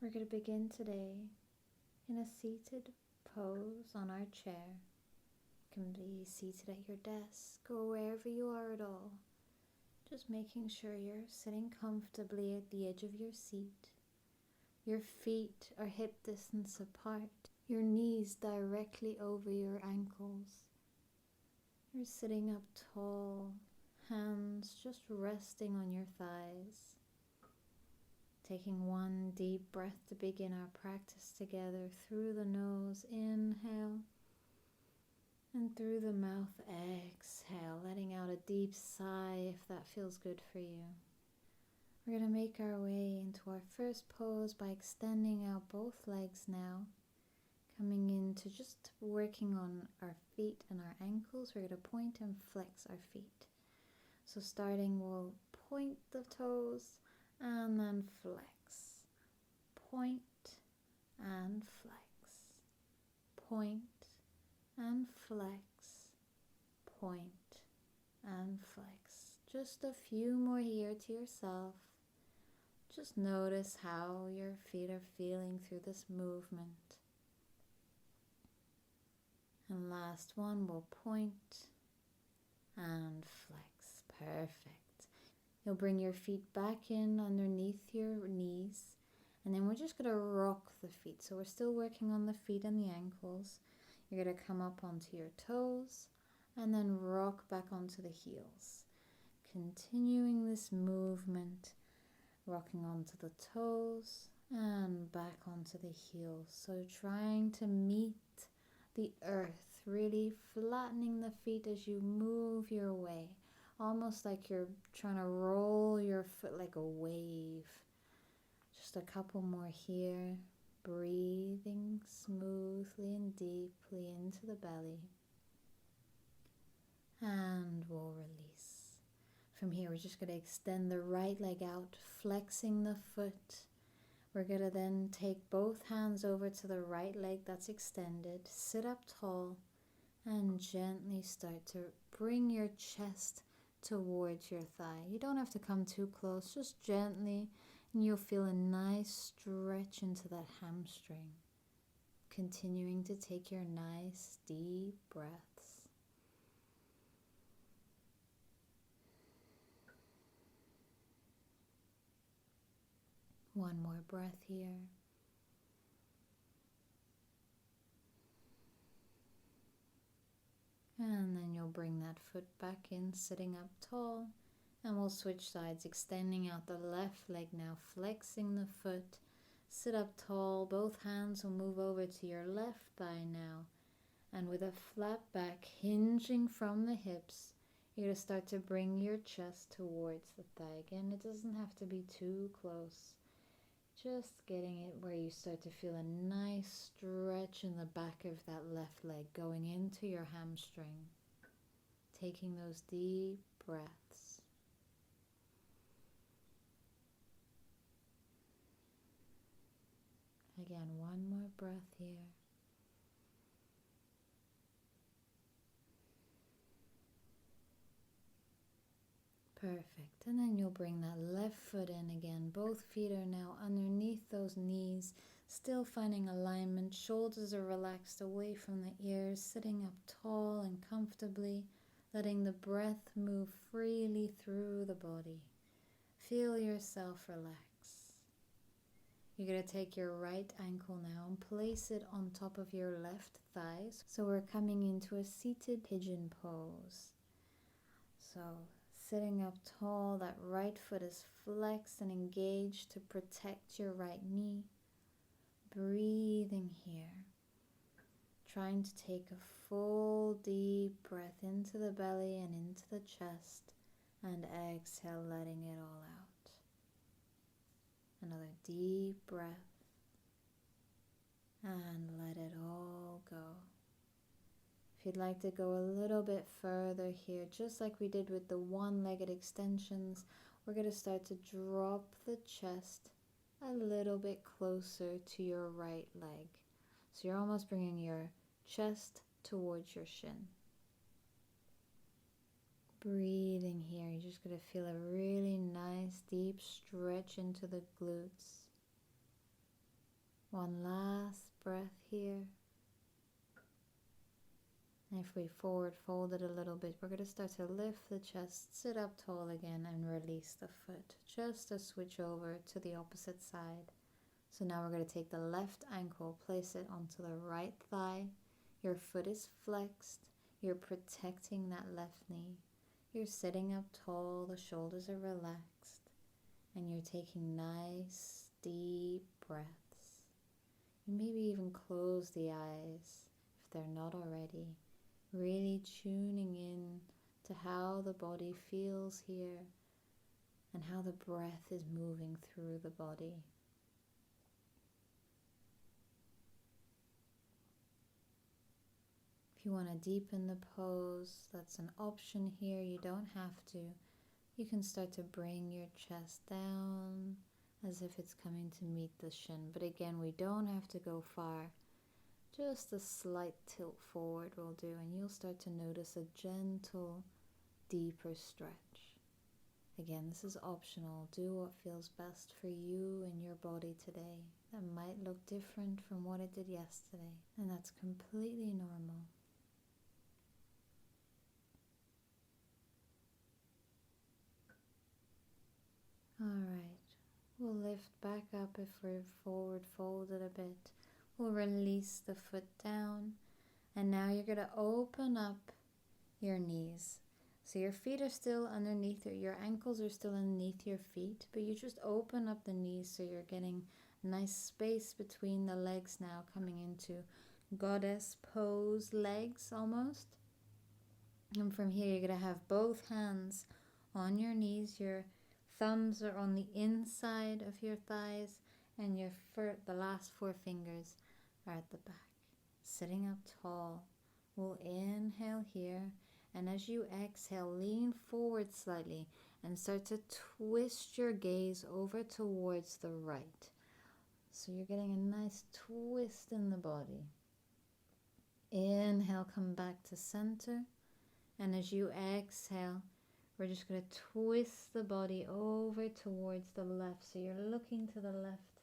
We're going to begin today in a seated pose on our chair. You can be seated at your desk or wherever you are at all. Just making sure you're sitting comfortably at the edge of your seat. Your feet are hip distance apart, your knees directly over your ankles. You're sitting up tall, hands just resting on your thighs. Taking one deep breath to begin our practice together. Through the nose, inhale, and through the mouth, exhale, letting out a deep sigh if that feels good for you. We're going to make our way into our first pose by extending out both legs now, coming into just working on our feet and our ankles. We're going to point and flex our feet. So starting, we'll point the toes and then flex. Point and flex. Point and flex. Point and flex. Just a few more here to yourself. Just notice how your feet are feeling through this movement. And last one, we'll point and flex. Perfect. You'll bring your feet back in underneath your knees, and then we're just going to rock the feet. So we're still working on the feet and the ankles. You're going to come up onto your toes and then rock back onto the heels. Continuing this movement, rocking onto the toes and back onto the heels. So trying to meet the earth, really flattening the feet as you move your way. Almost like you're trying to roll your foot like a wave. Just a couple more here. Breathing smoothly and deeply into the belly. And we'll release. From here, we're just going to extend the right leg out, flexing the foot. We're going to then take both hands over to the right leg that's extended. Sit up tall and gently start to bring your chest towards your thigh. You don't have to come too close, just gently, and you'll feel a nice stretch into that hamstring. Continuing to take your nice deep breaths. One more breath here. And then you'll bring that foot back in, sitting up tall. And we'll switch sides, extending out the left leg now, flexing the foot. Sit up tall, both hands will move over to your left thigh now. And with a flat back, hinging from the hips, you're going to start to bring your chest towards the thigh. Again, it doesn't have to be too close. Just getting it where you start to feel a nice stretch in the back of that left leg going into your hamstring. Taking those deep breaths. Again, one more breath here. Perfect. And then you'll bring that left foot in again. Both feet are now underneath those knees, still finding alignment. Shoulders are relaxed away from the ears, sitting up tall and comfortably, letting the breath move freely through the body. Feel yourself relax. You're going to take your right ankle now and place it on top of your left thighs. So we're coming into a seated pigeon pose. So sitting up tall, that right foot is flexed and engaged to protect your right knee. Breathing here. Trying to take a full deep breath into the belly and into the chest. And exhale, letting it all out. Another deep breath. And let it all go. If you'd like to go a little bit further here, just like we did with the one-legged extensions, we're going to start to drop the chest a little bit closer to your right leg. So you're almost bringing your chest towards your shin. Breathing here, you're just going to feel a really nice deep stretch into the glutes. One last breath here. And if we forward fold it a little bit, we're going to start to lift the chest, sit up tall again, and release the foot. Just to switch over to the opposite side. So now we're going to take the left ankle, place it onto the right thigh. Your foot is flexed. You're protecting that left knee. You're sitting up tall, the shoulders are relaxed, and you're taking nice, deep breaths. You maybe even close the eyes if they're not already, really tuning in to how the body feels here and how the breath is moving through the body. If you want to deepen the pose, that's an option here. You don't have to. You can start to bring your chest down as if it's coming to meet the shin. But again, we don't have to go far. Just a slight tilt forward will do, and you'll start to notice a gentle, deeper stretch. Again, this is optional. Do what feels best for you and your body today. That might look different from what it did yesterday, and that's completely normal. Alright, we'll lift back up if we're forward folded a bit. We'll release the foot down, and now you're going to open up your knees. So your feet are still underneath, your ankles are still underneath your feet, but you just open up the knees so you're getting nice space between the legs now, coming into goddess pose legs almost. And from here you're going to have both hands on your knees. Your thumbs are on the inside of your thighs, and the last 4 fingers are at the back. Sitting up tall, we'll inhale here, and as you exhale, lean forward slightly and start to twist your gaze over towards the right. So you're getting a nice twist in the body. Inhale, come back to center, and as you exhale, we're just going to twist the body over towards the left. So you're looking to the left,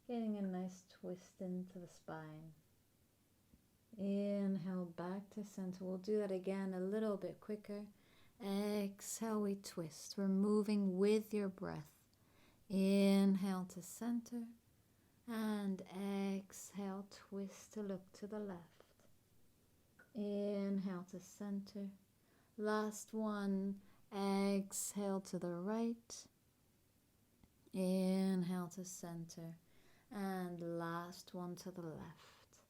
getting a nice twist into the spine. Inhale, back to center. We'll do that again a little bit quicker. Exhale, we twist. We're moving with your breath. Inhale to center, and exhale, twist to look to the left. Inhale to center. Last one. Exhale to the right. Inhale to center. And last one to the left.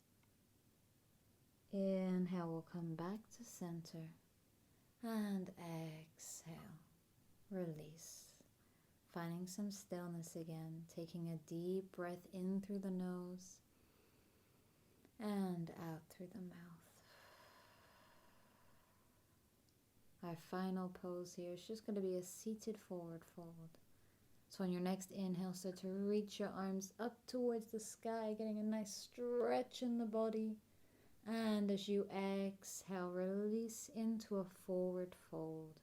Inhale, we'll come back to center. And exhale. Release. Finding some stillness again. Taking a deep breath in through the nose and out through the mouth. Our final pose here is just going to be a seated forward fold. So on your next inhale, start to reach your arms up towards the sky, getting a nice stretch in the body. And as you exhale, release into a forward fold.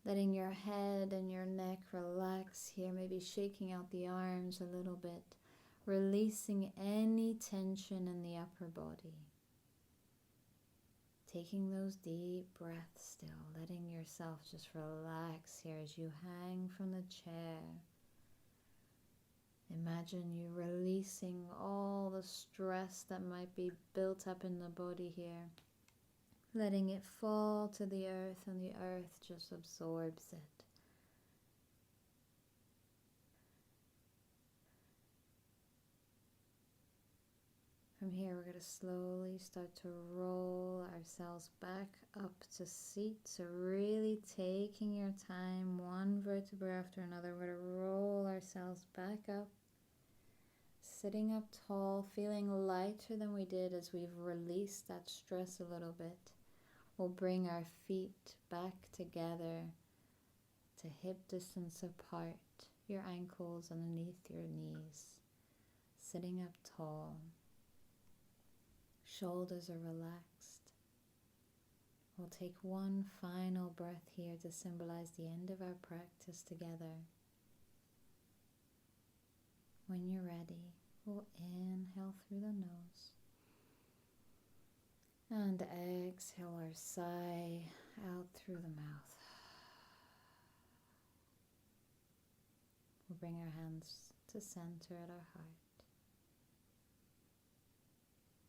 Letting your head and your neck relax here, maybe shaking out the arms a little bit, releasing any tension in the upper body. Taking those deep breaths still, letting yourself just relax here as you hang from the chair. Imagine you releasing all the stress that might be built up in the body here. Letting it fall to the earth, and the earth just absorbs it. From here, we're going to slowly start to roll ourselves back up to seat. So really taking your time, one vertebra after another. We're going to roll ourselves back up. Sitting up tall, feeling lighter than we did as we've released that stress a little bit. We'll bring our feet back together to hip distance apart. Your ankles underneath your knees. Sitting up tall. Shoulders are relaxed. We'll take one final breath here to symbolize the end of our practice together. When you're ready, We'll inhale through the nose and exhale our sigh out through the mouth. We'll bring our hands to center at our heart,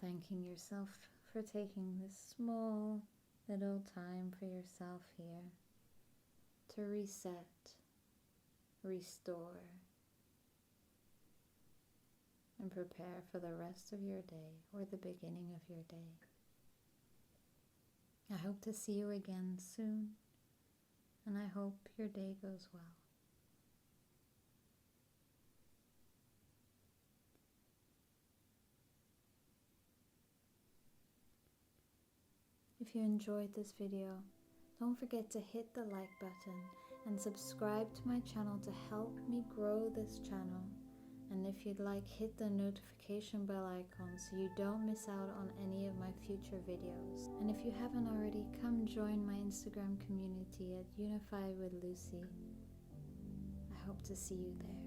thanking yourself for taking this small little time for yourself here to reset, restore, and prepare for the rest of your day or the beginning of your day. I hope to see you again soon, and I hope your day goes well. If you enjoyed this video, don't forget to hit the like button and subscribe to my channel to help me grow this channel. And if you'd like, hit the notification bell icon so you don't miss out on any of my future videos. And if you haven't already, come join my Instagram community at Unify with Lucy. I hope to see you there.